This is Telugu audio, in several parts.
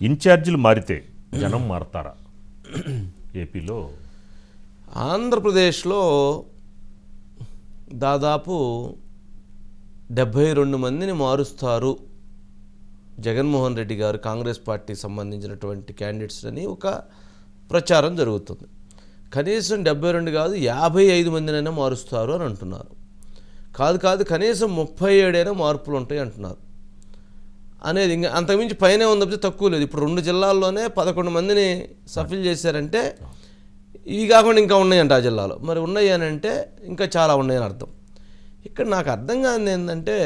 ఇన్ఛార్జీలు మారితే జనం మారతారా? ఏపీలో ఆంధ్రప్రదేశ్లో దాదాపు 72 మందిని మారుస్తారు జగన్మోహన్ రెడ్డి గారు కాంగ్రెస్ పార్టీకి సంబంధించినటువంటి క్యాండిడేట్స్ అని ఒక ప్రచారం జరుగుతుంది. కనీసం 72 కాదు 55 మందినైనా మారుస్తారు అని అంటున్నారు. కాదు కనీసం 37 మార్పులు ఉంటాయి అంటున్నారు. అనేది ఇంకా అంతకుమించి పైనే ఉంది, తక్కువ లేదు. ఇప్పుడు 2 జిల్లాల్లోనే 11 మందిని సఫిల్ చేశారంటే ఇవి కాకుండా ఇంకా ఉన్నాయంట ఆ జిల్లాలో. మరి ఉన్నాయి అని అంటే ఇంకా చాలా ఉన్నాయని అర్థం. ఇక్కడ నాకు అర్థం కానిది ఏంటంటే,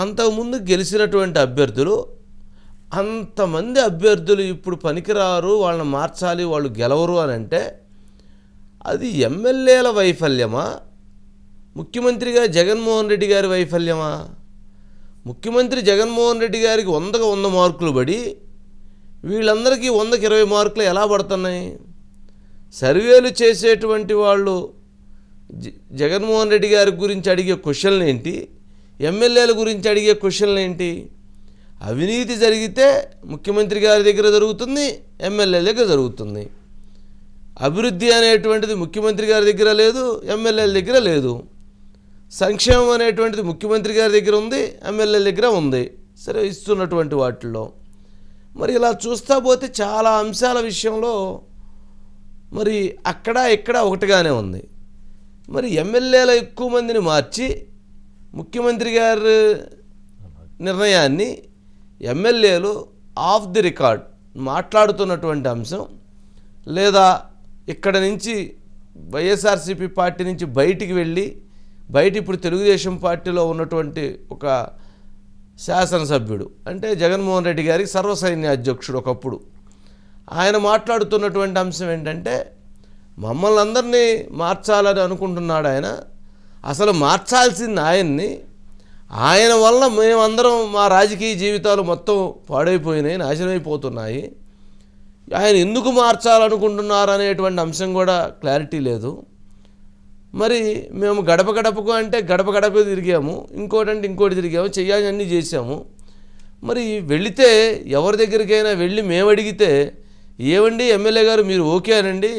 అంతకుముందు గెలిచినటువంటి అభ్యర్థులు, అంతమంది అభ్యర్థులు ఇప్పుడు పనికిరారు, వాళ్ళని మార్చాలి, వాళ్ళు గెలవరు అని అంటే అది ఎమ్మెల్యేల వైఫల్యమా, ముఖ్యమంత్రిగా జగన్మోహన్ రెడ్డి గారి వైఫల్యమా? ముఖ్యమంత్రి జగన్మోహన్ రెడ్డి గారికి 100కి 100 మార్కులు పడి వీళ్ళందరికీ 100కి 20 మార్కులు ఎలా పడుతున్నాయి? సర్వేలు చేసేటువంటి వాళ్ళు జగన్మోహన్ రెడ్డి గారి గురించి అడిగే క్వశ్చన్లు ఏంటి, ఎమ్మెల్యేల గురించి అడిగే క్వశ్చన్లు ఏంటి? అవినీతి జరిగితే ముఖ్యమంత్రి గారి దగ్గర జరుగుతుంది, ఎమ్మెల్యేల దగ్గర జరుగుతుంది. అభివృద్ధి అనేటువంటిది ముఖ్యమంత్రి గారి దగ్గర లేదు, ఎమ్మెల్యేల దగ్గర లేదు. సంక్షేమం అనేటువంటిది ముఖ్యమంత్రి గారి దగ్గర ఉంది, ఎమ్మెల్యేల దగ్గర ఉంది. సరే, ఇస్తున్నటువంటి వాటిల్లో మరి ఇలా చూస్తా పోతే చాలా అంశాల విషయంలో మరి అక్కడ ఇక్కడ ఒకటిగానే ఉంది. మరి ఎమ్మెల్యేల ఎక్కువ మందిని మార్చి ముఖ్యమంత్రి గారి నిర్ణయాన్ని ఎమ్మెల్యేలు ఆఫ్ ది రికార్డ్ మాట్లాడుతున్నటువంటి అంశం, లేదా ఇక్కడ నుంచి వైఎస్ఆర్సీపీ పార్టీ నుంచి బయటికి వెళ్ళి ఇప్పుడు తెలుగుదేశం పార్టీలో ఉన్నటువంటి ఒక శాసనసభ్యుడు, అంటే జగన్మోహన్ రెడ్డి గారికి సర్వసైన్య అధ్యక్షుడు ఒకప్పుడు, ఆయన మాట్లాడుతున్నటువంటి అంశం ఏంటంటే, మమ్మల్ని అందరినీ మార్చాలని అనుకుంటున్నాడు ఆయన. అసలు మార్చాల్సింది ఆయన్ని. ఆయన వల్ల మేమందరం మా రాజకీయ జీవితాలు మొత్తం పాడైపోయినాయి, నాశనమైపోతున్నాయి. ఆయన ఎందుకు మార్చాలనుకుంటున్నారు అనేటువంటి అంశం కూడా క్లారిటీ లేదు. మరి మేము గడప గడపకు అంటే గడప గడపకు తిరిగాము, ఇంకోటంటే ఇంకోటి తిరిగాము, చేయాలని అన్నీ చేసాము. మరి వెళితే ఎవరి దగ్గరికైనా వెళ్ళి మేము అడిగితే, ఏమండి ఎమ్మెల్యే గారు మీరు ఓకే అనండి,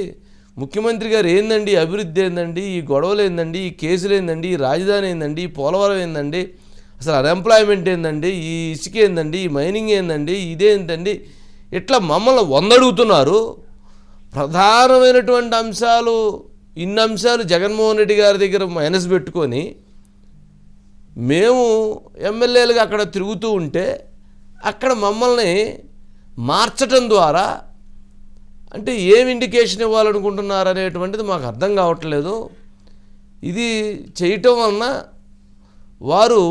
ముఖ్యమంత్రి గారు ఏందండి, అభివృద్ధి ఏందండి, ఈ గొడవలు ఏందండి, ఈ కేసులు ఏందండి, ఈ రాజధాని ఏందండి, ఈ పోలవరం ఏందండి, అసలు అన్ఎంప్లాయ్మెంట్ ఏందండి, ఈ ఇసుక ఏందండి, ఈ మైనింగ్ ఏందండి, ఇదేంటండి, ఇట్లా మమ్మల్ని 100 అడుగుతున్నారు. ప్రధానమైనటువంటి అంశాలు, ఇన్ని అంశాలు జగన్మోహన్ రెడ్డి గారి దగ్గర మైనస్ పెట్టుకొని మేము ఎమ్మెల్యేలుగా అక్కడ తిరుగుతూ ఉంటే అక్కడ మమ్మల్ని మార్చటం ద్వారా అంటే ఏం ఇండికేషన్ ఇవ్వాలనుకుంటున్నారు అనేటువంటిది మాకు అర్థం కావట్లేదు. ఇది చేయటం వలన వారు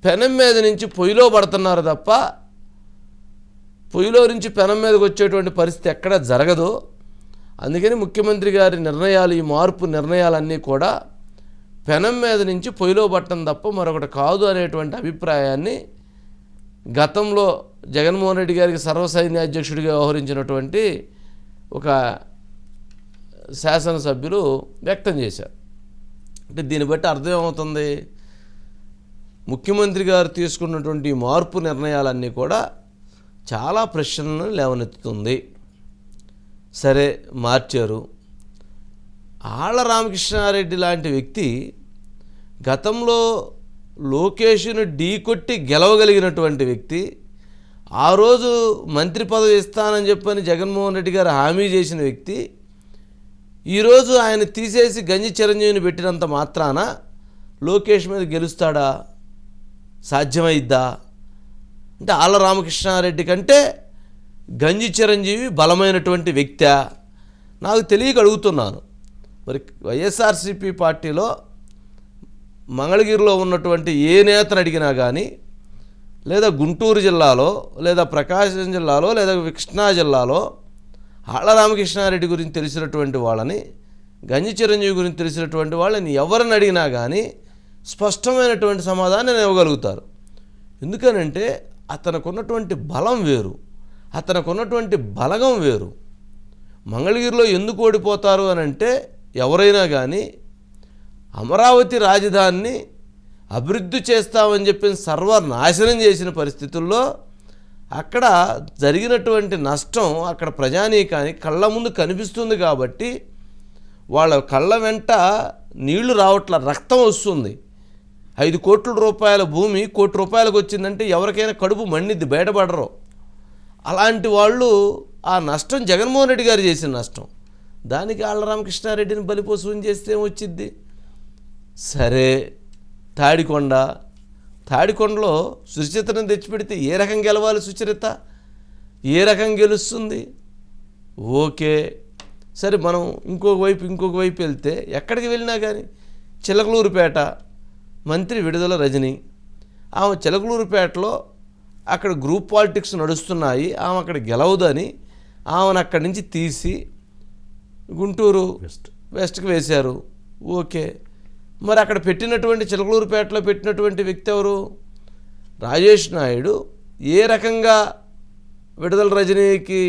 పెనం మీద నుంచి పొయ్యిలో పడుతున్నారు తప్ప పొయ్యిలో నుంచి పెనం మీదకి వచ్చేటువంటి పరిస్థితి ఎక్కడ జరగదు. అందుకని ముఖ్యమంత్రి గారి నిర్ణయాలు, ఈ మార్పు నిర్ణయాలన్నీ కూడా పెనం మీద నుంచి పొయ్యిలో పట్టడం తప్ప మరొకటి కాదు అనేటువంటి అభిప్రాయాన్ని గతంలో జగన్మోహన్ రెడ్డి గారికి సర్వసైన్య అధ్యక్షుడిగా వ్యవహరించినటువంటి ఒక శాసనసభ్యులు వ్యక్తం చేశారు. అంటే దీన్ని బట్టి అర్థం ఏమవుతుంది, ముఖ్యమంత్రి గారు తీసుకున్నటువంటి మార్పు నిర్ణయాలన్నీ కూడా చాలా ప్రశ్నలను లేవనెత్తుతుంది. సరే, మార్చారు. ఆళ్ల రామకృష్ణారెడ్డి లాంటి వ్యక్తి గతంలో లోకేష్ను ఢీకొట్టి గెలవగలిగినటువంటి వ్యక్తి, ఆ రోజు మంత్రి పదవి ఇస్తానని చెప్పని జగన్మోహన్ రెడ్డి గారు హామీ చేసిన వ్యక్తి, ఈరోజు ఆయన తీసేసి గంజి చిరంజీవిని పెట్టినంత మాత్రాన లోకేష్ మీద గెలుస్తాడా? సాధ్యమైద్దా? అంటే ఆళ్ల రామకృష్ణారెడ్డి కంటే గంజి చిరంజీవి బలమైనటువంటి వ్యక్తి? నాకు తెలియక అడుగుతున్నాను. మరి వైఎస్ఆర్సీపీ పార్టీలో మంగళగిరిలో ఉన్నటువంటి ఏ నేతను అడిగినా కానీ, లేదా గుంటూరు జిల్లాలో, లేదా ప్రకాశం జిల్లాలో, లేదా కృష్ణా జిల్లాలో ఆళ్ల రామకృష్ణారెడ్డి గురించి తెలిసినటువంటి వాళ్ళని, గంజి చిరంజీవి గురించి తెలిసినటువంటి వాళ్ళని ఎవరిని అడిగినా కానీ స్పష్టమైనటువంటి సమాధానం ఇవ్వగలుగుతారు. ఎందుకనంటే అతనుకున్నటువంటి బలం వేరు, అతనుకున్నటువంటి బలగం వేరు. మంగళగిరిలో ఎందుకు ఓడిపోతారు అని అంటే, ఎవరైనా కానీ అమరావతి రాజధానిని అభివృద్ధి చేస్తామని చెప్పి సర్వనాశనం చేసిన పరిస్థితుల్లో అక్కడ జరిగినటువంటి నష్టం అక్కడ ప్రజానీకానికి కళ్ళ ముందు కనిపిస్తుంది కాబట్టి వాళ్ళ కళ్ళ వెంట నీళ్లు రావట్ల, రక్తం వస్తుంది. 5 కోట్ల రూపాయల భూమి 1 కోటి రూపాయలకు వచ్చిందంటే ఎవరికైనా కడుపు మండిద్ది, బయటపడరు. అలాంటి వాళ్ళు ఆ నష్టం జగన్మోహన్ రెడ్డి గారు చేసిన నష్టం, దానికి ఆళ్ళ రామకృష్ణారెడ్డిని బలిపోసం చేస్తే ఏమొచ్చిద్ది? సరే, తాడికొండలో సుచరితను తెచ్చిపెడితే ఏ రకం గెలవాలి? సుచరిత ఏ రకం గెలుస్తుంది? ఓకే, సరే, మనం ఇంకొక వైపు వెళ్తే ఎక్కడికి వెళ్ళినా కానీ చిలకలూరుపేట మంత్రి విడుదల రజని, ఆమె చిలకలూరుపేటలో అక్కడ గ్రూప్ పాలిటిక్స్ నడుస్తున్నాయి, ఆమె అక్కడ గెలవదని ఆమెను అక్కడి నుంచి తీసి గుంటూరు వెస్ట్కి వేశారు. ఓకే, మరి అక్కడ పెట్టినటువంటి చిలకలూరుపేటలో పెట్టినటువంటి వ్యక్తి ఎవరు? రాజేష్ నాయుడు ఏ రకంగా విడుదల రజనీకి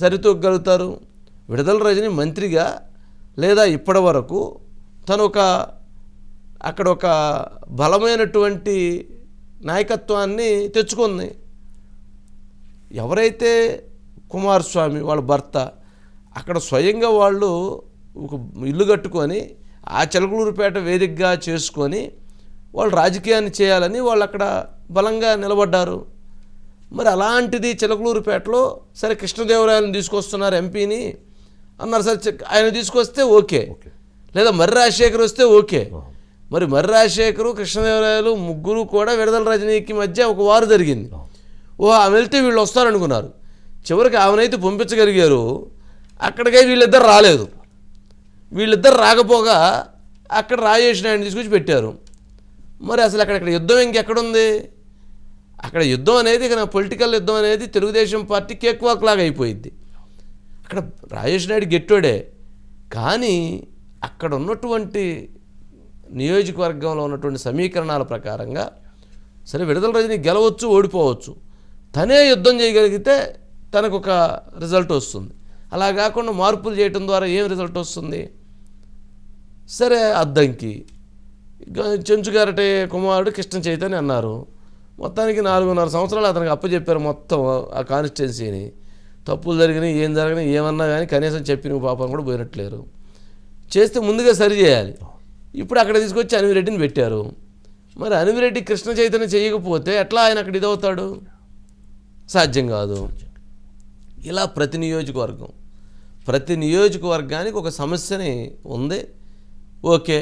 సరితూగలుగుతారు? విడుదల రజని మంత్రిగా లేదా ఇప్పటి వరకు తను అక్కడ ఒక బలమైనటువంటి నాయకత్వాన్ని తెచ్చుకుంది. ఎవరైతే కుమారస్వామి వాళ్ళ భర్త అక్కడ స్వయంగా వాళ్ళు ఒక ఇల్లు కట్టుకొని ఆ చిలకలూరుపేట వేదికగా చేసుకొని వాళ్ళు రాజకీయాన్ని చేయాలని వాళ్ళు అక్కడ బలంగా నిలబడ్డారు. మరి అలాంటిది చిలకలూరుపేటలో సరే కృష్ణదేవరాయలను తీసుకొస్తున్నారు ఎంపీని అన్నారు. సరే ఆయన తీసుకొస్తే ఓకే, లేదా మర్రి రాజశేఖర్ వస్తే ఓకే. మరి మర్రి రాజశేఖరు కృష్ణదేవరాయలు ముగ్గురు కూడా విడుదల రజనీకి మధ్య ఒక వారు జరిగింది. ఆమె వెళ్తే వీళ్ళు వస్తారనుకున్నారు. చివరికి ఆమెనైతే పంపించగలిగారు, అక్కడికే వీళ్ళిద్దరు రాలేదు. వీళ్ళిద్దరు రాకపోగా అక్కడ రాజేష్ నాయుడు తీసుకొచ్చి పెట్టారు. మరి అసలు అక్కడ యుద్ధం ఇంకెక్కడుంది? అక్కడ యుద్ధం అనేది ఇక పొలిటికల్ యుద్ధం అనేది తెలుగుదేశం పార్టీ కేక్ వాక్ లాగా అయిపోయింది. అక్కడ రాజేష్ నాయుడు గెట్టోడే, కానీ అక్కడ ఉన్నటువంటి నియోజకవర్గంలో ఉన్నటువంటి సమీకరణాల ప్రకారంగా సరే విడుదల రజని గెలవచ్చు, ఓడిపోవచ్చు, తనే యుద్ధం చేయగలిగితే తనకు ఒక రిజల్ట్ వస్తుంది. అలా కాకుండా మార్పులు చేయటం ద్వారా ఏం రిజల్ట్ వస్తుంది? సరే, అద్దంకి చెంచుగారటే కుమారుడు కృష్ణ చైతన్య అన్నారు. మొత్తానికి 4.5 సంవత్సరాలు అతనికి అప్పచెప్పారు మొత్తం ఆ కాన్స్టిట్యున్సీని. తప్పులు జరిగినాయి, ఏం జరిగినాయి, ఏమన్నా కానీ కనీసం చెప్పిన పాపం కూడా పోయినట్లేరు. చేస్తే ముందుగా సరి చేయాలి. ఇప్పుడు అక్కడ తీసుకొచ్చి అనివిరెడ్డిని పెట్టారు. మరి అనివిరెడ్డి కృష్ణ చైతన్య చేయకపోతే ఎట్లా ఆయన అక్కడ ఇదవుతాడు? సాధ్యం కాదు. ఇలా ప్రతి నియోజకవర్గానికి ఒక సమస్యని ఉంది. ఓకే,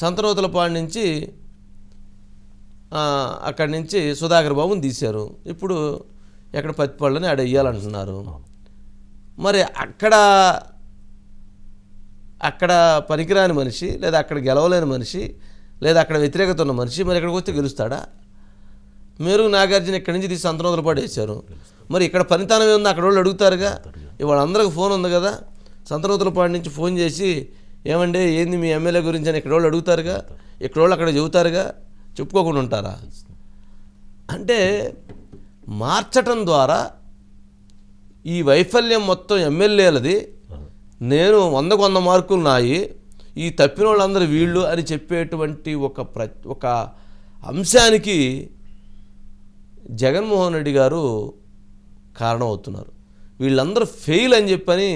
సంతనూతలపాడు నుంచి అక్కడి నుంచి సుధాకర్ బాబుని తీశారు. ఇప్పుడు ఎక్కడ పత్తిపళ్ళని ఆడ వెయ్యాలంటున్నారు. మరి అక్కడ పనికిరాని మనిషి, లేదా అక్కడ గెలవలేని మనిషి, లేదా అక్కడ వ్యతిరేకత ఉన్న మనిషి మరి ఇక్కడికి వస్తే గెలుస్తాడా? మీరు నాగార్జున ఇక్కడి నుంచి తీసి సంతనూతలపాడు వేశారు. మరి ఇక్కడ పనితనం ఏముంది? అక్కడ వాళ్ళు అడుగుతారుగా. ఇవాళ అందరికి ఫోన్ ఉంది కదా, సంతనూతలపాడు నుంచి ఫోన్ చేసి ఏమండి ఏంది మీ ఎమ్మెల్యే గురించి అని ఇక్కడ వాళ్ళు అడుగుతారుగా, ఇక్కడ వాళ్ళు అక్కడ చెబుతారుగా, చెప్పుకోకుండా ఉంటారా? అంటే మార్చటం ద్వారా ఈ వైఫల్యం మొత్తం ఎమ్మెల్యేలది, నేను 100కు 100 మార్కులు నాయి, ఈ తప్పిన వాళ్ళందరూ వీళ్ళు అని చెప్పేటువంటి ఒక అంశానికి జగన్మోహన్ రెడ్డి గారు కారణమవుతున్నారు. వీళ్ళందరూ ఫెయిల్ అని చెప్పని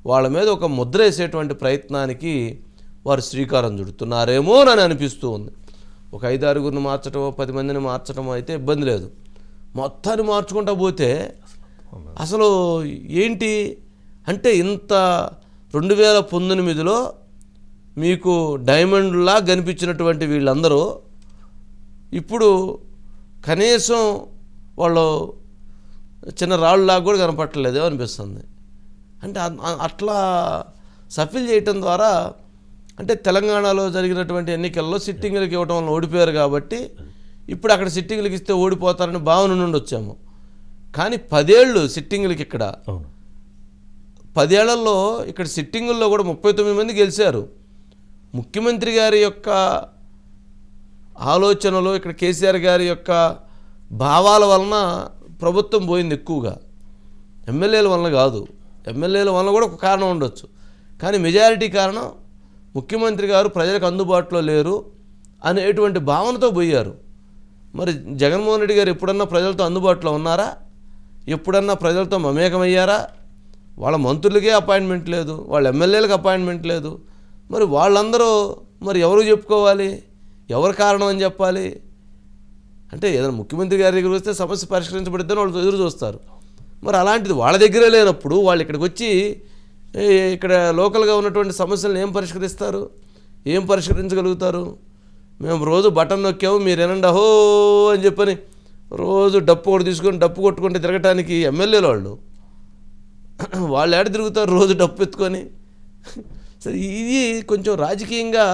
వాళ్ళ మీద ఒక ముద్ర వేసేటువంటి ప్రయత్నానికి వారు శ్రీకారం చుడుతున్నారేమో అని అనిపిస్తూ ఉంది. ఒక 5-6 మార్చటమో 10 మందిని మార్చటమో అయితే ఇబ్బంది లేదు. మొత్తాన్ని మార్చుకుంటా పోతే అసలు ఏంటి అంటే ఇంత 2019లో మీకు డైమండ్లా కనిపించినటువంటి వీళ్ళందరూ ఇప్పుడు కనీసం వాళ్ళు చిన్న రాళ్ళలాగా కూడా కనపట్టలేదు అనిపిస్తుంది. అంటే అట్లా సఫిల్ చేయటం ద్వారా అంటే తెలంగాణలో జరిగినటువంటి ఎన్నికల్లో సిట్టింగులకి ఇవ్వటం వల్ల ఓడిపోయారు కాబట్టి ఇప్పుడు అక్కడ సిట్టింగులకి ఇస్తే ఓడిపోతారని భావన నుండి వచ్చాము. కానీ 10 ఏళ్ళు సిట్టింగులకి ఇక్కడ 10 ఏళ్లలో ఇక్కడ సిట్టింగుల్లో కూడా 39 మంది గెలిచారు. ముఖ్యమంత్రి గారి యొక్క ఆలోచనలు, ఇక్కడ కేసీఆర్ గారి యొక్క భావాల వలన ప్రభుత్వం పోయింది ఎక్కువగా, ఎమ్మెల్యేల వలన కాదు. ఎమ్మెల్యేల వలన కూడా ఒక కారణం ఉండొచ్చు, కానీ మెజారిటీ కారణం ముఖ్యమంత్రి గారు ప్రజలకు అందుబాటులో లేరు, అనేటువంటి భావనతో పోయారు. మరి జగన్మోహన్ రెడ్డి గారు ఎప్పుడన్నా ప్రజలతో అందుబాటులో ఉన్నారా? ఎప్పుడన్నా ప్రజలతో మమేకమయ్యారా? వాళ్ళ మంత్రులకే అపాయింట్మెంట్ లేదు, వాళ్ళ ఎమ్మెల్యేలకు అపాయింట్మెంట్ లేదు. మరి వాళ్ళందరూ మరి ఎవరు చెప్పుకోవాలి? ఎవరు కారణం అని చెప్పాలి? అంటే ఏదైనా ముఖ్యమంత్రి గారి దగ్గరికి వస్తే సమస్య పరిష్కరించబడిద్దని వాళ్ళు ఎదురు చూస్తారు. మరి అలాంటిది వాళ్ళ దగ్గరే లేనప్పుడు వాళ్ళు ఇక్కడికి వచ్చి ఇక్కడ లోకల్గా ఉన్నటువంటి సమస్యలను ఏం పరిష్కరిస్తారు? ఏం పరిష్కరించగలుగుతారు? మేము రోజు బటన్ నొక్కాము, మీరు ఏనండి అహో అని చెప్పని రోజు డప్పు ఒకటి తీసుకొని డప్పు కొట్టుకుంటే తిరగటానికి ఎమ్మెల్యేలు వాళ్ళు ఏడ తిరుగుతారు రోజు డప్పు ఎత్తుకొని? సరే, ఇది కొంచెం రాజకీయంగా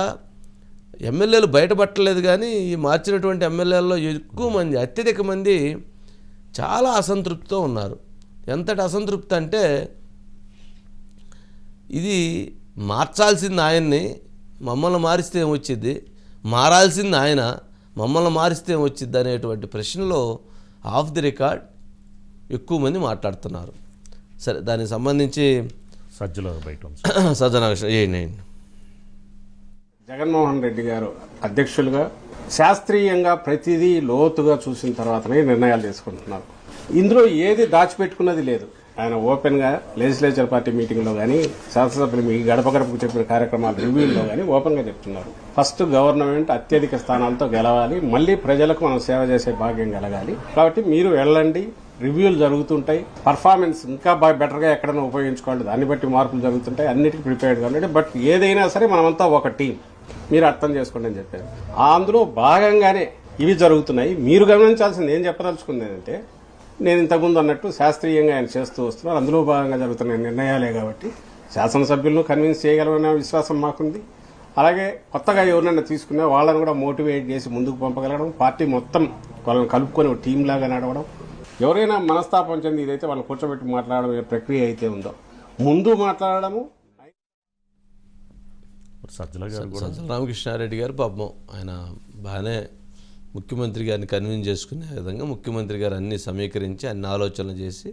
ఎమ్మెల్యేలు బయటపట్టలేదు. కానీ ఈ మార్చినటువంటి ఎమ్మెల్యేలలో ఎక్కువ మంది, అత్యధిక మంది చాలా అసంతృప్తితో ఉన్నారు. ఎంతటి అసంతృప్తి అంటే ఇది మార్చాల్సింది ఆయన్ని, మమ్మల్ని మారిస్తే ఏమొచ్చింది, మారాల్సింది ఆయన, మమ్మల్ని మారిస్తే ఏమొచ్చింది అనేటువంటి ప్రశ్నలో ఆఫ్ ది రికార్డ్ ఎక్కువ మంది మాట్లాడుతున్నారు. సరే, దానికి సంబంధించి సజ్జన ఏంటి జగన్మోహన్ రెడ్డి గారు అధ్యక్షులుగా శాస్త్రీయంగా ప్రతిదీ లోతుగా చూసిన తర్వాతనే నిర్ణయాలు తీసుకుంటున్నారు. ఇందులో ఏది దాచిపెట్టుకున్నది లేదు. ఆయన ఓపెన్ గా లెజిస్లేచర్ పార్టీ మీటింగ్ లో గానీ, శాసనసభ్యులు మీ గడప గడపకు చెప్పిన కార్యక్రమాల రివ్యూల్లో గానీ ఓపెన్ గా చెప్తున్నారు. ఫస్ట్ గవర్నమెంట్ అత్యధిక స్థానాలతో గెలవాలి, మళ్లీ ప్రజలకు మనం సేవ చేసే భాగ్యం కలగాలి. కాబట్టి మీరు వెళ్ళండి, రివ్యూలు జరుగుతుంటాయి, పర్ఫార్మెన్స్ ఇంకా బెటర్ గా ఎక్కడైనా ఉపయోగించుకోవాలి, దాన్ని బట్టి మార్పులు జరుగుతుంటాయి, అన్నిటికీ ప్రిపేర్డ్ గా ఉండండి. బట్ ఏదైనా సరే మనమంతా ఒక టీం, మీరు అర్థం చేసుకోండి అని చెప్పారు. అందులో భాగంగానే ఇవి జరుగుతున్నాయి. మీరు గమనించాల్సింది, ఏం చెప్పదలుచుకుంది అంటే, నేను ఇంతకుముందు అన్నట్టు శాస్త్రీయంగా ఆయన చేస్తూ వస్తున్నారు, అందులో భాగంగా జరుగుతున్న నిర్ణయాలే కాబట్టి శాసనసభ్యులను కన్విన్స్ చేయగలమనే విశ్వాసం మాకుంది. అలాగే కొత్తగా ఎవరినైనా తీసుకున్నా వాళ్ళని కూడా మోటివేట్ చేసి ముందుకు పంపగలగడం, పార్టీ మొత్తం వాళ్ళని కలుపుకొని ఒక టీం లాగా నడవడం. ఎవరైనా మనస్తాపం చెంది ఇదైతే వాళ్ళని కూర్చోబెట్టి మాట్లాడడం ప్రక్రియ అయితే ఉందో, ముందు మాట్లాడడము. సజ్జల రామకృష్ణారెడ్డి గారు పాపం ఆయన బాగానే ముఖ్యమంత్రి గారిని కన్విన్స్ చేసుకునే విధంగా ముఖ్యమంత్రి గారు అన్ని సమీకరించి అన్ని ఆలోచనలు చేసి,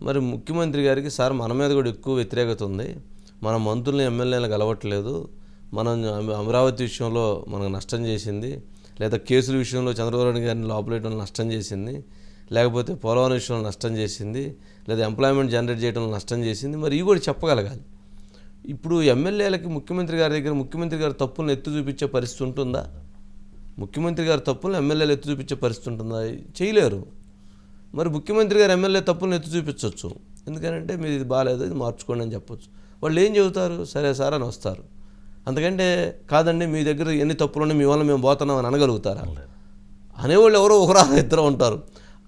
మరి ముఖ్యమంత్రి గారికి సార్ మన మీద కూడా ఎక్కువ వ్యతిరేకత ఉంది, మన మంత్రులను ఎమ్మెల్యేలకు అలవట్లేదు, మనం అమరావతి విషయంలో మనకు నష్టం చేసింది, లేదా కేసుల విషయంలో చంద్రబాబు గారిని లోపలేయడం నష్టం చేసింది, లేకపోతే పోలవరం విషయంలో నష్టం చేసింది, లేదా ఎంప్లాయ్మెంట్ జనరేట్ చేయడంలో నష్టం చేసింది. మరి ఇవి కూడా చెప్పగలగాలి. ఇప్పుడు ఎమ్మెల్యేలకి ముఖ్యమంత్రి గారి దగ్గర ముఖ్యమంత్రి గారి తప్పులను ఎత్తి చూపించే పరిస్థితి ఉంటుందా? ముఖ్యమంత్రి గారి తప్పులను ఎమ్మెల్యేలు ఎత్తి చూపించే పరిస్థితి ఉంటుందా? చేయలేరు. మరి ముఖ్యమంత్రి గారు ఎమ్మెల్యే తప్పులను ఎత్తి చూపించవచ్చు. ఎందుకంటే మీరు ఇది బాగాలేదు, ఇది మార్చుకోండి అని చెప్పొచ్చు. వాళ్ళు ఏం చెబుతారు? సరే సార్ అని వస్తారు. అందుకంటే కాదండి మీ దగ్గర ఎన్ని తప్పులున్నాయి, మీ వల్ల మేము పోతున్నాం అని అనగలుగుతారా? అనేవాళ్ళు ఎవరో ఒకరో ఇద్దరు ఉంటారు.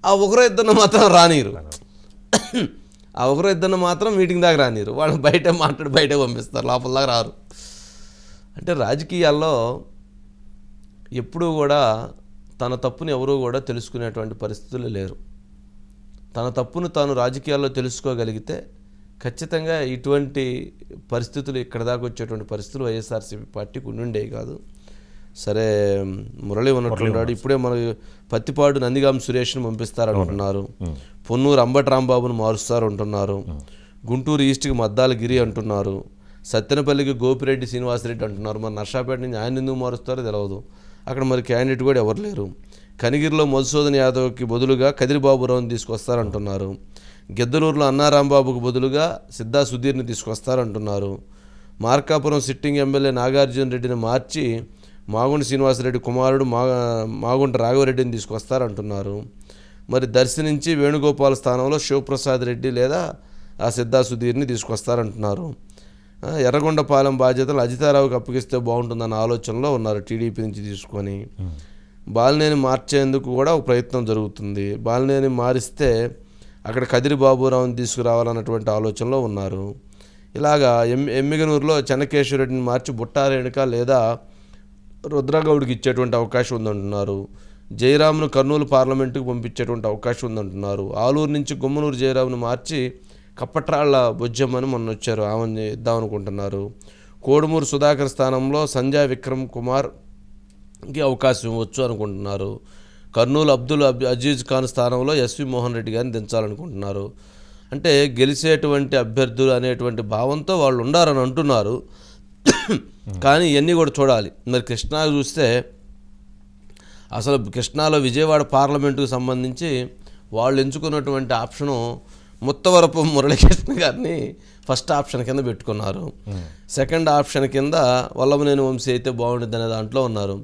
ఆ ఒకరో ఇద్దరిని మాత్రం రానిరు. ఆ ఒకరో ఇద్దరిని మాత్రం మీటింగ్ దాకా రానిరు. వాళ్ళు బయట మాట్లాడి బయట పంపిస్తారు, లోపల దాకా రారు. అంటే రాజకీయాల్లో ఎప్పుడూ కూడా తన తప్పుని ఎవరూ కూడా తెలుసుకునేటువంటి పరిస్థితులు లేరు. తన తప్పును తాను రాజకీయాల్లో తెలుసుకోగలిగితే ఖచ్చితంగా ఇటువంటి పరిస్థితులు ఇక్కడ దాకా వచ్చేటువంటి పరిస్థితులు వైఎస్ఆర్సీపీ పార్టీకి ఉండుండేవి కాదు. సరే, మురళి ఉన్నట్లున్నాడు. ఇప్పుడే మన పత్తిపాడు నందిగాం సురేష్ను పంపిస్తారంటున్నారు, పొన్నూరు అంబటి రాంబాబును మారుస్తారు అంటున్నారు, గుంటూరు ఈస్ట్కి మద్దాల గిరి అంటున్నారు, సత్తెనపల్లికి గోపిరెడ్డి శ్రీనివాసరెడ్డి అంటున్నారు. మరి నర్సాపేట నుంచి ఆయన ఎందుకు మారుస్తారో తెలియదు. అక్కడ మరి క్యాండిడేట్ కూడా ఎవరు లేరు. కనిగిరిలో మధుసూదన్ యాదవ్కి బదులుగా కదిరిబాబురావుని తీసుకొస్తారంటున్నారు. గిద్దలూరులో అన్నారాంబాబుకు బదులుగా సిద్ధా సుధీర్ని తీసుకొస్తారంటున్నారు. మార్కాపురం సిట్టింగ్ ఎమ్మెల్యే నాగార్జున రెడ్డిని మార్చి మాగుంట శ్రీనివాసరెడ్డి కుమారుడు మాగుంట రాఘవరెడ్డిని తీసుకొస్తారంటున్నారు. మరి దర్శి నుంచి వేణుగోపాల్ స్థానంలో శివప్రసాద్ రెడ్డి లేదా ఆ సిద్ధా సుధీర్ని తీసుకొస్తారంటున్నారు. ఎర్రగొండపాలెం బాధ్యతలు అజితారావుకి అప్పగిస్తే బాగుంటుందన్న ఆలోచనలో ఉన్నారు టీడీపీ నుంచి తీసుకొని. బాలినేని మార్చేందుకు కూడా ఒక ప్రయత్నం జరుగుతుంది. బాలినేని మారిస్తే అక్కడ కదిరి బాబురావుని తీసుకురావాలన్నటువంటి ఆలోచనలో ఉన్నారు. ఇలాగా ఎమ్మిగనూరులో చెన్నకేశ్వరరెడ్డిని మార్చి బుట్టారేణుక లేదా రుద్రగౌడ్కి ఇచ్చేటువంటి అవకాశం ఉందంటున్నారు. జయరామ్ను కర్నూలు పార్లమెంటుకు పంపించేటువంటి అవకాశం ఉందంటున్నారు. ఆలూరు నుంచి గుమ్మనూరు జయరామ్ను మార్చి కప్పట్రాళ్ల బొజ్జమ్మని మొన్న వచ్చారు, ఆమెను ఇద్దామనుకుంటున్నారు. కోడుమూరు సుధాకర్ స్థానంలో సంజయ్ విక్రమ్ కుమార్కి అవకాశం ఇవ్వచ్చు అనుకుంటున్నారు. కర్నూలు అబ్దుల్ అజీజ్ ఖాన్ స్థానంలో ఎస్వి మోహన్ రెడ్డి గారిని దించాలనుకుంటున్నారు. అంటే గెలిచేటువంటి అభ్యర్థులు అనేటువంటి భావంతో వాళ్ళు ఉండారని అంటున్నారు. కానీ ఇవన్నీ కూడా చూడాలి. మరి కృష్ణా చూస్తే అసలు కృష్ణాలో విజయవాడ పార్లమెంటుకు సంబంధించి వాళ్ళు ఎంచుకున్నటువంటి ఆప్షను ముత్తవరపు మురళీకృష్ణ గారిని ఫస్ట్ ఆప్షన్ కింద పెట్టుకున్నారు. సెకండ్ ఆప్షన్ కింద వల్లభనేని వంశీ అయితే బాగుంటుంది అనే దాంట్లో ఉన్నారు.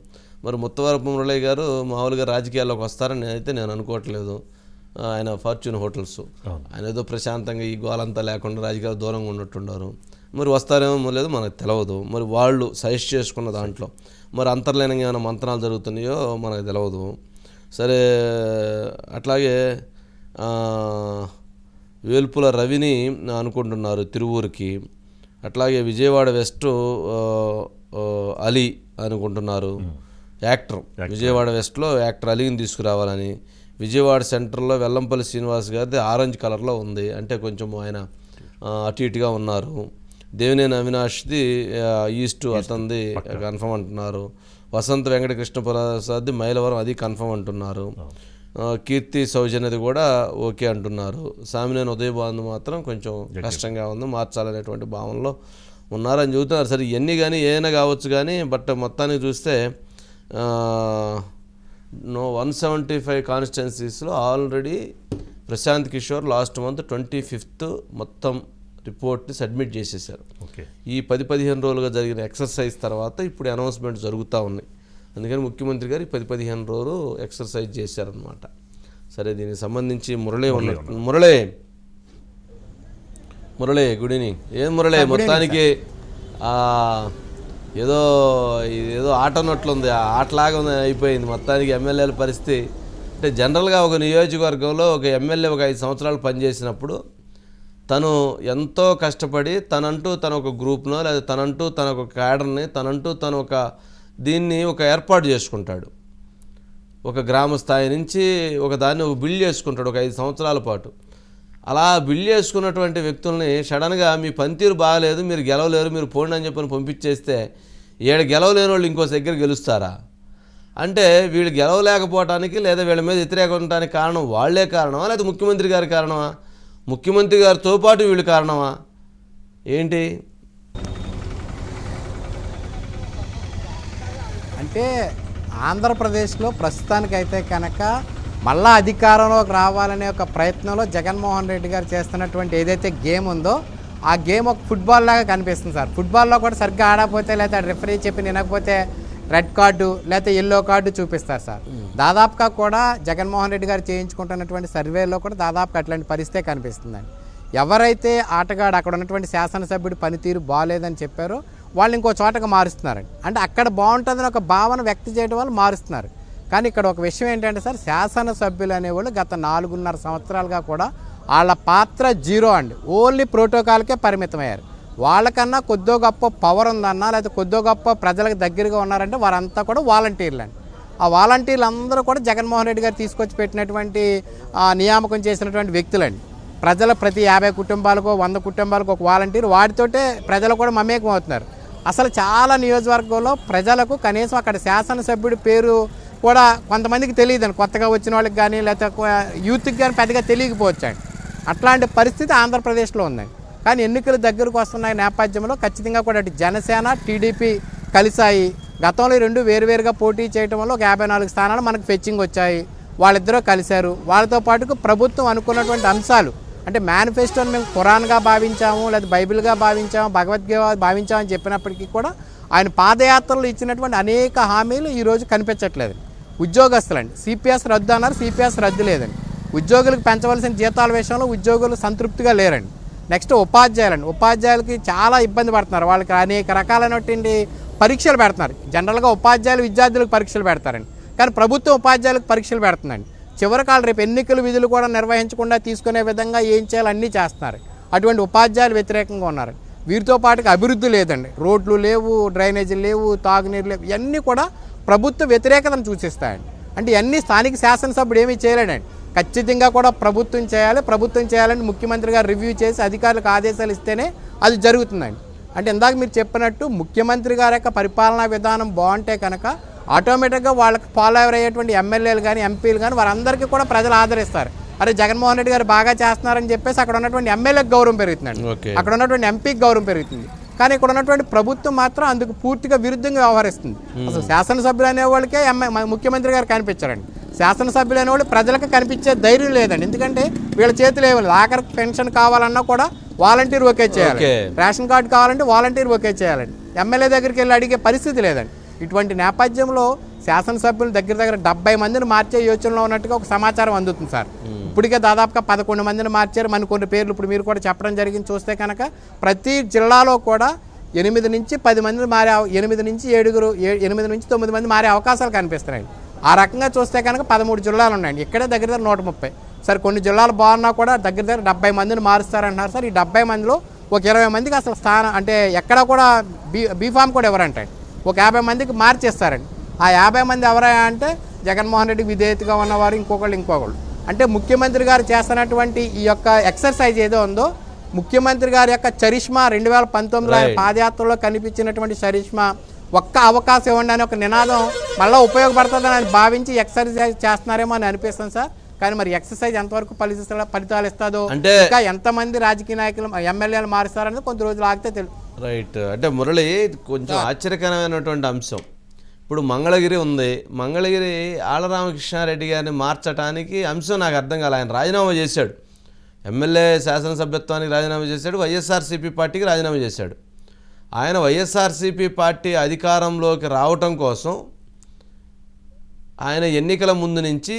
మరి ముత్తవరపు మురళీ గారు మామూలుగా రాజకీయాల్లోకి వస్తారని అయితే నేను అనుకోవట్లేదు. ఆయన ఫార్చ్యూన్ హోటల్స్, ఆయన ఏదో ప్రశాంతంగా ఈ గోలంతా లేకుండా రాజకీయాలు దూరంగా ఉన్నట్టున్నారు. మరి వస్తారేమో లేదు మనకు తెలియదు. మరి వాళ్ళు సజెస్ట్ చేసుకున్న దాంట్లో మరి అంతర్లీనంగా ఏమైనా మంత్రాలు జరుగుతున్నాయో మనకు తెలియదు. సరే, అట్లాగే వేల్పుల రవిని అనుకుంటున్నారు తిరువూరుకి. అట్లాగే విజయవాడ వెస్ట్ అలీ అనుకుంటున్నారు, యాక్టర్. విజయవాడ వెస్ట్లో యాక్టర్ అలీని తీసుకురావాలని. విజయవాడ సెంటర్లో వెల్లంపల్లి శ్రీనివాస్ గారిది ఆరెంజ్ కలర్లో ఉంది, అంటే కొంచెం ఆయన అటు ఇటుగా ఉన్నారు. దేవినేని అవినాష్ది ఈస్ట్ అతనిది కన్ఫర్మ్ అంటున్నారు. వసంత వెంకటకృష్ణ ప్రసాద్ది మైలవరం, అది కన్ఫర్మ్ అంటున్నారు. కీర్తి సౌజన్యది కూడా ఓకే అంటున్నారు. సామినేని ఉదయభాను మాత్రం కొంచెం కష్టంగా ఉంది, మార్చాలనేటువంటి భావనలో ఉన్నారని చెబుతున్నారు. సరే, ఇవన్నీ కానీ ఏమైనా కావచ్చు కానీ, బట్ మొత్తానికి చూస్తే 175 కాన్స్టిట్యున్సీస్లో already Prashant Kishor last month 25th మొత్తం రిపోర్ట్ని సబ్మిట్ చేసేసారు. ఈ 10-15 రోజులుగా జరిగిన ఎక్సర్సైజ్ తర్వాత ఇప్పుడు అనౌన్స్మెంట్ జరుగుతూ ఉన్నాయి. అందుకని ముఖ్యమంత్రి గారు 10-15 రోజులు ఎక్సర్సైజ్ చేశారనమాట. సరే, దీనికి సంబంధించి మురళీ గుడ్ ఈవినింగ్. ఏం మురళీ, మొత్తానికి ఏదో ఆట ఉన్నట్లుంది, ఆటలాగా అయిపోయింది మొత్తానికి ఎమ్మెల్యేల పరిస్థితి. అంటే జనరల్గా ఒక నియోజకవర్గంలో ఒక ఎమ్మెల్యే ఒక 5 సంవత్సరాలు పనిచేసినప్పుడు తను ఎంతో కష్టపడి తనంటూ తన ఒక గ్రూప్నో లేదా తనంటూ తన ఒక క్యాడర్ని తనంటూ తన ఒక దీన్ని ఒక ఏర్పాటు చేసుకుంటాడు. ఒక గ్రామ స్థాయి నుంచి ఒక దాన్ని బిల్డ్ చేసుకుంటాడు ఒక 5 సంవత్సరాల పాటు. అలా బిల్డ్ చేసుకున్నటువంటి వ్యక్తుల్ని సడన్గా మీ పనితీరు బాగలేదు, మీరు గెలవలేరు, మీరు పోండి అని చెప్పని పంపించేస్తే గెలవలేని వాళ్ళు ఇంకో దగ్గర గెలుస్తారా? అంటే వీళ్ళు గెలవలేకపోవటానికి లేదా వీళ్ళ మీద వ్యతిరేకం ఉండటానికి కారణం వాళ్లే కారణమా లేదా ముఖ్యమంత్రి గారి కారణమా? ముఖ్యమంత్రి గారితో పాటు వీళ్ళు కారణమా ఏంటి? అంటే ఆంధ్రప్రదేశ్లో ప్రస్తుతానికైతే కనుక మళ్ళా అధికారంలోకి రావాలనే ఒక ప్రయత్నంలో జగన్మోహన్ రెడ్డి గారు చేస్తున్నటువంటి ఏదైతే గేమ్ ఉందో ఆ గేమ్ ఒక ఫుట్బాల్ లాగా కనిపిస్తుంది సార్. ఫుట్బాల్లో కూడా సరిగ్గా ఆడకపోతే లేదా రెఫరీ చెప్పి వినకపోతే రెడ్ కార్డు లేకపోతే ఎల్లో కార్డు చూపిస్తారు సార్. దాదాపుగా కూడా జగన్మోహన్ రెడ్డి గారు చేయించుకుంటున్నటువంటి సర్వేలో కూడా దాదాపుగా అట్లాంటి పరిస్థితే కనిపిస్తుందండి. ఎవరైతే ఆటగాడు అక్కడ ఉన్నటువంటి శాసనసభ్యుడి పనితీరు బాగాలేదని చెప్పారో వాళ్ళు ఇంకో చోటగా మారుస్తున్నారండి. అంటే అక్కడ బాగుంటుందని ఒక భావన వ్యక్తం చేయడం వల్ల మారుస్తున్నారు. కానీ ఇక్కడ ఒక విషయం ఏంటంటే సార్, శాసనసభ్యులు అనేవాళ్ళు గత 4.5 సంవత్సరాలుగా కూడా వాళ్ళ పాత్ర జీరో అండి. ఓన్లీ ప్రోటోకాల్కే పరిమితమయ్యారు. వాళ్ళకన్నా కొద్దో గొప్ప పవర్ ఉందన్నా లేదా కొద్దో గొప్ప ప్రజలకు దగ్గరగా ఉన్నారంటే వారంతా కూడా వాలంటీర్లు అండి. ఆ వాలంటీర్లు అందరూ కూడా జగన్మోహన్ రెడ్డి గారు తీసుకొచ్చి పెట్టినటువంటి నియామకం చేసినటువంటి వ్యక్తులండి. ప్రజల ప్రతి 50 కుటుంబాలకు 100 కుటుంబాలకు ఒక వాలంటీర్, వాటితోటే ప్రజలు కూడా మమేకం అవుతున్నారు. అసలు చాలా నియోజకవర్గంలో ప్రజలకు కనీసం అక్కడ శాసనసభ్యుడి పేరు కూడా కొంతమందికి తెలియదండి, కొత్తగా వచ్చిన వాళ్ళకి కానీ లేకపోతే యూత్కి కానీ పెద్దగా తెలియకపోవచ్చండి. అట్లాంటి పరిస్థితి ఆంధ్రప్రదేశ్లో ఉందండి. కానీ ఎన్నికలు దగ్గరకు వస్తున్న నేపథ్యంలో ఖచ్చితంగా కూడా అటు జనసేన టీడీపీ కలిసాయి. గతంలో ఈ రెండు వేరువేరుగా పోటీ చేయడం వల్ల ఒక 54 స్థానాలు మనకు ఫెచ్చింగ్ వచ్చాయి. వాళ్ళిద్దరూ కలిశారు. వాళ్ళతో పాటుకు ప్రభుత్వం అనుకున్నటువంటి అంశాలు అంటే మేనిఫెస్టోని మేము ఖురాన్గా భావించాము లేదా బైబిల్గా భావించాము భగవద్గీత భావించామని చెప్పినప్పటికీ కూడా ఆయన పాదయాత్రలు ఇచ్చినటువంటి అనేక హామీలు ఈరోజు కనిపించట్లేదు. ఉద్యోగస్తులండి సిపిఎస్ రద్దు అన్నారు, సిపిఎస్ రద్దు లేదండి. ఉద్యోగులకు పెంచవలసిన జీతాల విషయంలో ఉద్యోగులు సంతృప్తిగా లేరండి. నెక్స్ట్ ఉపాధ్యాయులకి చాలా ఇబ్బంది పడుతున్నారు. వాళ్ళకి అనేక రకాలైనటువంటి పరీక్షలు పెడుతున్నారు. జనరల్గా ఉపాధ్యాయులు విద్యార్థులకు పరీక్షలు పెడతారండి, కానీ ప్రభుత్వం ఉపాధ్యాయులకు పరీక్షలు పెడుతుందండి. చివరికాలు రేపు ఎన్నికల విధులు కూడా నిర్వహించకుండా తీసుకునే విధంగా ఏం చేయాలో అన్నీ చేస్తున్నారు. అటువంటి ఉపాధ్యాయులు వ్యతిరేకంగా ఉన్నారు. వీరితో పాటుగా అభివృద్ధి లేదండి. రోడ్లు లేవు, డ్రైనేజీలు లేవు, తాగునీరు లేవు. ఇవన్నీ కూడా ప్రభుత్వ వ్యతిరేకతను సూచిస్తాయండి. అంటే ఇవన్నీ స్థానిక శాసనసభ్యుడు ఏమీ చేయలేడండి. ఖచ్చితంగా కూడా ప్రభుత్వం చేయాలని ముఖ్యమంత్రి గారు రివ్యూ చేసి అధికారులకు ఆదేశాలు ఇస్తేనే అది జరుగుతుందండి. అంటే ఇందాక మీరు చెప్పినట్టు ముఖ్యమంత్రి గారి యొక్క పరిపాలనా విధానం బాగుంటే కనుక ఆటోమేటిక్గా వాళ్ళకి ఫాలో అయ్యేటువంటి ఎమ్మెల్యేలు కానీ ఎంపీలు కానీ వారందరికీ కూడా ప్రజలు ఆదరిస్తారు. అరే జగన్మోహన్ రెడ్డి గారు బాగా చేస్తున్నారని చెప్పేసి అక్కడ ఉన్నటువంటి ఎమ్మెల్యేకి గౌరవం పెరుగుతుందండి, అక్కడ ఉన్నటువంటి ఎంపీకి గౌరవం పెరుగుతుంది. కానీ ఇక్కడ ఉన్నటువంటి ప్రభుత్వం మాత్రం అందుకు పూర్తిగా విరుద్ధంగా వ్యవహరిస్తుంది. అసలు శాసనసభ్యులు అనేవాళ్ళకే ముఖ్యమంత్రి గారు కనిపించారండి. శాసనసభ్యులు అనేవాళ్ళు ప్రజలకు కనిపించే ధైర్యం లేదండి. ఎందుకంటే వీళ్ళ చేతులు ఏమి ఆఖరికి పెన్షన్ కావాలన్నా కూడా వాలంటీర్ ఓకే చేయాలి, రేషన్ కార్డు కావాలంటే వాలంటీర్ ఓకే చేయాలండి, ఎమ్మెల్యే దగ్గరికి వెళ్ళి అడిగే పరిస్థితి లేదండి. ఇటువంటి నేపథ్యంలో శాసనసభ్యులు దగ్గర 70 మందిని మార్చే యోచనలో ఉన్నట్టుగా ఒక సమాచారం అందుతుంది సార్. ఇప్పటికే దాదాపుగా 11 మందిని మార్చారు. మన కొన్ని పేర్లు ఇప్పుడు మీరు కూడా చెప్పడం జరిగింది. చూస్తే కనుక ప్రతి జిల్లాలో కూడా 8 నుంచి 10 మందిని మారే 8 నుంచి 9 మంది మారే అవకాశాలు కనిపిస్తున్నాయి. ఆ రకంగా చూస్తే కనుక 13 జిల్లాలు ఉన్నాయండి. ఇక్కడే దగ్గర 130. సరే కొన్ని జిల్లాలు బాగున్నా కూడా దగ్గర 70 మందిని మారుస్తారంటున్నారు సార్. ఈ 70 మందిలో ఒక 20 మందికి అసలు స్థానం అంటే ఎక్కడ కూడా బీఫామ్ కూడా ఎవరంటాయి. ఒక 50 మందికి మార్చేస్తారండి. ఆ 50 మంది ఎవరా అంటే జగన్మోహన్ రెడ్డికి విధేయతగా ఉన్నవారు, ఇంకొకళ్ళు. అంటే ముఖ్యమంత్రి గారు చేస్తున్నటువంటి ఈ యొక్క ఎక్సర్సైజ్ ఏదో ఉందో, ముఖ్యమంత్రి గారి యొక్క చరిష్మా 2019లో పాదయాత్రలో కనిపించినటువంటి చరిష్మా, ఒక్క అవకాశం ఇవ్వండి అని ఒక నినాదం మళ్ళీ ఉపయోగపడుతుందని ఆయన భావించి ఎక్సర్సైజ్ చేస్తున్నారేమో అని అనిపిస్తుంది సార్. కానీ మరి ఎక్సర్సైజ్ ఎంతవరకు ఫలితాలు ఇస్తుందో, అంటే ఇంకా ఎంతమంది రాజకీయ నాయకులు ఎమ్మెల్యేలు మారుస్తారనేది కొంత రోజులు ఆగితే తెలుసు. రైట్. అంటే మురళి కొంచెం ఆశ్చర్యకరమైనటువంటి అంశం. ఇప్పుడు మంగళగిరి ఉంది. మంగళగిరి ఆళ్ల రామకృష్ణారెడ్డి గారిని మార్చడానికి అంశం నాకు అర్థం కాలే. ఆయన రాజీనామా చేశాడు, ఎమ్మెల్యే శాసనసభ్యత్వానికి రాజీనామా చేశాడు, వైఎస్ఆర్సీపీ పార్టీకి రాజీనామా చేశాడు. ఆయన వైఎస్ఆర్సీపీ పార్టీ అధికారంలోకి రావటం కోసం ఆయన ఎన్నికల ముందు నుంచి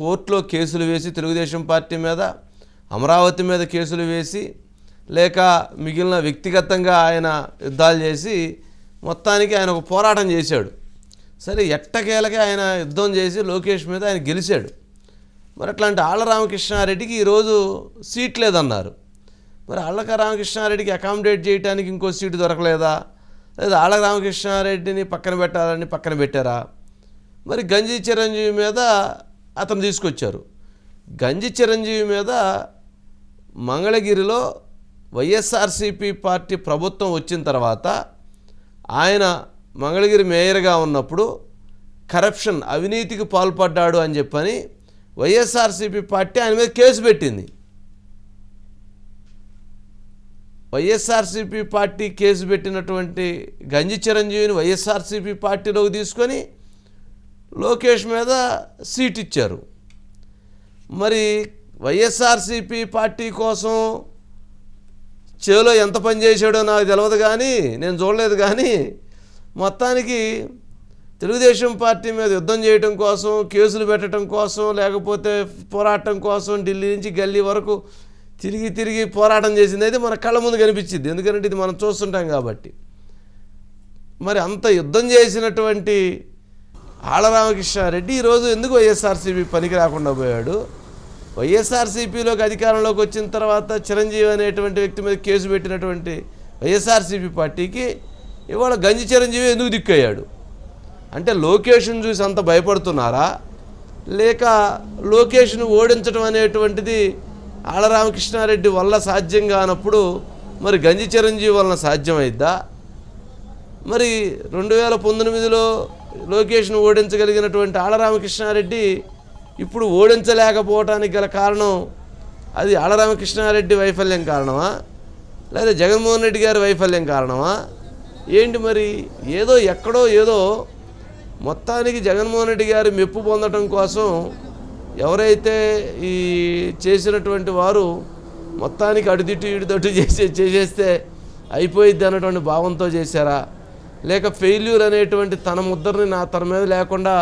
కోర్టులో కేసులు వేసి, తెలుగుదేశం పార్టీ మీద, అమరావతి మీద కేసులు వేసి, లేక మిగిలిన వ్యక్తిగతంగా ఆయన యుద్ధాలు చేసి మొత్తానికి ఆయన ఒక పోరాటం చేశాడు. సరే ఎట్టకేలకి ఆయన యుద్ధం చేసి లోకేష్ మీద ఆయన గెలిచాడు. మరి అట్లాంటి ఆళ్ల రామకృష్ణారెడ్డికి ఈరోజు సీట్ లేదన్నారు. మరి ఆళ్ల రామకృష్ణారెడ్డికి అకామిడేట్ చేయడానికి ఇంకో సీటు దొరకలేదా, లేదా ఆళ్ల రామకృష్ణారెడ్డిని పక్కన పెట్టాలని పక్కన పెట్టారా? మరి గంజి చిరంజీవి మీద అతను తీసుకొచ్చారు. గంజి చిరంజీవి మీద మంగళగిరిలో వైఎస్ఆర్సీపీ పార్టీ ప్రభుత్వం వచ్చిన తర్వాత ఆయన మంగళగిరి మేయర్గా ఉన్నప్పుడు కరప్షన్, అవినీతికి పాల్పడ్డాడు అని చెప్పని వైఎస్ఆర్సీపీ పార్టీ ఆయన మీద కేసు పెట్టింది. వైఎస్ఆర్సీపీ పార్టీ కేసు పెట్టినటువంటి గంజి చిరంజీవిని వైఎస్ఆర్సీపీ పార్టీలోకి తీసుకొని లోకేష్ మీద సీట్ ఇచ్చారు. మరి వైఎస్ఆర్సీపీ పార్టీ కోసం చేలో ఎంత పని చేశాడో నాకు తెలియదు, కానీ నేను చూడలేదు. కానీ మొత్తానికి తెలుగుదేశం పార్టీ మీద యుద్ధం చేయడం కోసం, కేసులు పెట్టడం కోసం, లేకపోతే పోరాటం కోసం ఢిల్లీ నుంచి గల్లీ వరకు తిరిగి పోరాటం చేసింది అయితే మన కళ్ళ ముందు కనిపించింది. ఎందుకంటే ఇది మనం చూస్తుంటాం కాబట్టి. మరి అంత యుద్ధం చేసినటువంటి ఆళ్ల రామకృష్ణారెడ్డి ఈరోజు ఎందుకు వైఎస్ఆర్సీపీ పనికి రాకుండా పోయాడు? వైఎస్ఆర్సీపీలోకి అధికారంలోకి వచ్చిన తర్వాత చిరంజీవి అనేటువంటి వ్యక్తి మీద కేసు పెట్టినటువంటి వైఎస్ఆర్సీపీ పార్టీకి ఇవాళ గంజి చిరంజీవి ఎందుకు దిక్కయ్యాడు? అంటే లోకేష్ను చూసి అంత భయపడుతున్నారా, లేక లోకేష్ను ఓడించడం అనేటువంటిది ఆళ్ల రామకృష్ణారెడ్డి వల్ల సాధ్యం కానప్పుడు మరి గంజి చిరంజీవి వలన సాధ్యమైద్దా? మరి 2019లో లోకేష్ను ఓడించగలిగినటువంటి ఆళ్ల రామకృష్ణారెడ్డి ఇప్పుడు ఓడించలేకపోవటానికి గల కారణం అది ఆళ్ల రామకృష్ణారెడ్డి వైఫల్యం కారణమా, లేదా జగన్మోహన్ రెడ్డి గారి వైఫల్యం కారణమా ఏంటి? మరి ఏదో ఎక్కడో ఏదో మొత్తానికి జగన్మోహన్ రెడ్డి గారి మెప్పు పొందడం కోసం ఎవరైతే ఈ చేసినటువంటి వారు మొత్తానికి అడుదిట్టు ఇడుదట్టు చేసేస్తే అయిపోయిద్ది అన్నటువంటి భావంతో చేశారా, లేక ఫెయిల్యూర్ అనేటువంటి తన ముద్రని తన మీద లేకుండా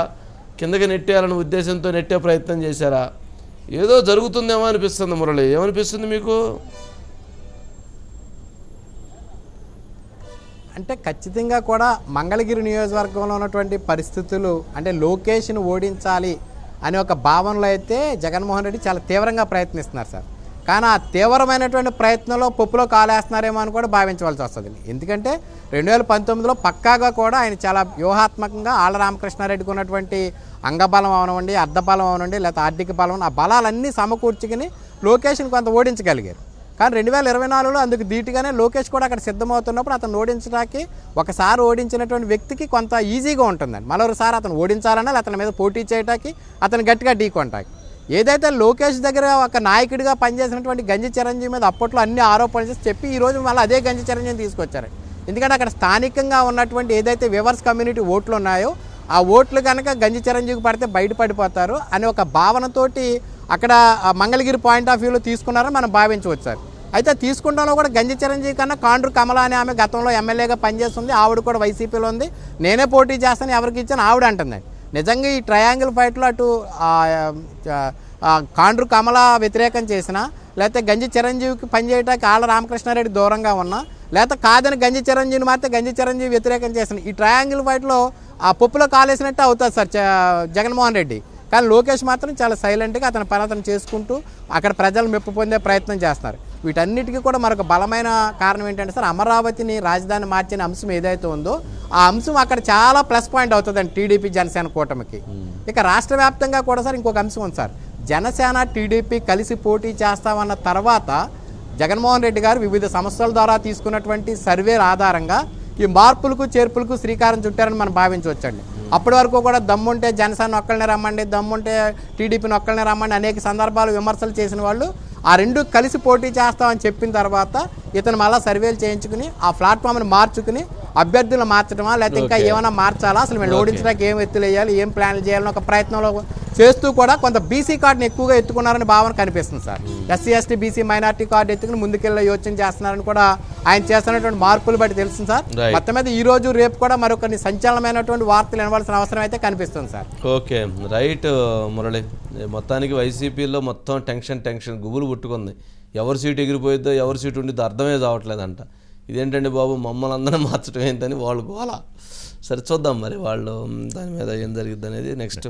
కిందకి నెట్టేయాలనే ఉద్దేశంతో నెట్టే ప్రయత్నం చేశారా? ఏదో జరుగుతుందేమో అనిపిస్తుంది. మురళి, ఏమనిపిస్తుంది మీకు? అంటే ఖచ్చితంగా కూడా మంగళగిరి నియోజకవర్గంలో ఉన్నటువంటి పరిస్థితులు అంటే లోకేష్ను ఓడించాలి అనే ఒక భావనలో అయితే జగన్మోహన్ రెడ్డి చాలా తీవ్రంగా ప్రయత్నిస్తున్నారు సార్. కానీ ఆ తీవ్రమైనటువంటి ప్రయత్నంలో పప్పులో కాలేస్తున్నారేమో అని కూడా భావించవలసి వస్తుంది. ఎందుకంటే 2019లో పక్కాగా కూడా ఆయన చాలా వ్యూహాత్మకంగా ఆళ్ల రామకృష్ణారెడ్డికి ఉన్నటువంటి అంగబలం అవనండి, అర్ధబలం అవనండి, లేకపోతే ఆర్థిక బలం, ఆ బలాలన్నీ సమకూర్చుకుని లోకేష్ని కొంత ఓడించగలిగారు. కానీ 2024లో అందుకు ధీటుగానే లోకేష్ కూడా అక్కడ సిద్ధమవుతున్నప్పుడు అతను ఓడించడానికి ఒకసారి ఓడించినటువంటి వ్యక్తికి కొంత ఈజీగా ఉంటుందండి. మరోసారి అతను ఓడించాలన్నా అతని మీద పోటీ చేయడానికి అతను గట్టిగా ఢీకొంటాకి. ఏదైతే లోకేష్ దగ్గర ఒక నాయకుడిగా పనిచేసినటువంటి గంజి చిరంజీవి మీద అప్పట్లో అన్ని ఆరోపణలు చేసి చెప్పి ఈరోజు మళ్ళీ అదే గంజి చిరంజీవిని తీసుకొచ్చారు. ఎందుకంటే అక్కడ స్థానికంగా ఉన్నటువంటి ఏదైతే వివర్స్ కమ్యూనిటీ ఓట్లు ఉన్నాయో ఆ ఓట్లు కనుక గంజి చిరంజీవికి పడితే బయటపడిపోతారు అనే ఒక భావనతోటి అక్కడ మంగళగిరి పాయింట్ ఆఫ్ వ్యూలో తీసుకున్నారని మనం భావించవచ్చు సార్. అయితే తీసుకుంటాలో కూడా గంజి చిరంజీవి కన్నా కాండ్రు కమల అనే ఆమె గతంలో ఎమ్మెల్యేగా పనిచేస్తుంది, ఆవిడ కూడా వైసీపీలో ఉంది, నేనే పోటీ చేస్తాను ఎవరికి ఇచ్చాను ఆవిడ అంటుంది. నిజంగా ఈ ట్రయాంగిల్ ఫైట్లో అటు కాండ్రు కమల వ్యతిరేకం చేసినా, లేకపోతే గంజి చిరంజీవికి పనిచేయడానికి ఆళ్ళ రామకృష్ణారెడ్డి దూరంగా ఉన్నా, లేకపోతే కాదని గంజి చిరంజీవిని మాత్రం గంజి చిరంజీవి వ్యతిరేకం చేసిన ఈ ట్రయాంగిల్ ఫైట్లో ఆ పప్పులో కాలేసినట్టు అవుతుంది సార్ జగన్మోహన్ రెడ్డి. కానీ లోకేష్ మాత్రం చాలా సైలెంట్గా అతని పని అతను చేసుకుంటూ అక్కడ ప్రజలు మెప్పు పొందే ప్రయత్నం చేస్తున్నారు. వీటన్నిటికీ కూడా మరొక బలమైన కారణం ఏంటంటే సార్, అమరావతిని రాజధాని మార్చిన అంశం ఏదైతే ఉందో ఆ అంశం అక్కడ చాలా ప్లస్ పాయింట్ అవుతుందండి టీడీపీ జనసేన కూటమికి. ఇక రాష్ట్ర వ్యాప్తంగా కూడా సార్ ఇంకొక అంశం ఉంది సార్, జనసేన టీడీపీ కలిసి పోటీ చేస్తామన్న తర్వాత జగన్మోహన్ రెడ్డి గారు వివిధ సంస్థల ద్వారా తీసుకున్నటువంటి సర్వేల ఆధారంగా ఈ మార్పులకు చేర్పులకు శ్రీకారం చుట్టారని మనం భావించవచ్చండి. అప్పటి వరకు కూడా దమ్ముంటే జనసేన ఒక్కళ్ళనే రమ్మండి, దమ్ముంటే టీడీపీని ఒక్కళ్ళనే రమ్మండి అనేక సందర్భాలు విమర్శలు చేసిన వాళ్ళు ఆ రెండు కలిసి పోటీ చేస్తామని చెప్పిన తర్వాత ఇతను మళ్ళీ సర్వేలు చేయించుకుని ఆ ప్లాట్ఫామ్ని మార్చుకుని అభ్యర్థులను మార్చడమా లేకపోతే ఇంకా ఏమైనా మార్చాలా, అసలు మేము ఓడించడానికి ఏం ఎత్తులు వేయాలి, ఏం ప్లాన్లు చేయాలని ఒక ప్రయత్నంలో చేస్తూ కూడా కొంత బీసీ కార్డుని ఎక్కువగా ఎత్తుకున్నారని భావన కనిపిస్తుంది sir. SC ST BC minority card ఎత్తుకుని ముందుకెళ్ళే యోచన చేస్తున్నారని కూడా ఆయన చేస్తున్నటువంటి మార్పులు బట్టి తెలుస్తుంది సార్. మొత్తం మీద ఈ రోజు రేపు కూడా మరొకరిని సంచలనమైనటువంటి వార్తలు వినవలసిన అవసరం అయితే కనిపిస్తుంది సార్. ఓకే రైట్ మురళి, మొత్తానికి వైసీపీలో మొత్తం టెన్షన్ గుబులు పుట్టుకుంది. ఎవరి సీటు ఎగిరిపోయిద్దో ఎవరి సీటు ఉండిద్దో అర్థమే కావట్లేదంట. ఇదేంటండి బాబు మమ్మల్ని అందరం మార్చడం ఏంటని వాళ్ళు గోల. సరే చూద్దాం మరి వాళ్ళు దాని మీద ఏం జరిగిద్ది అనేది నెక్స్ట్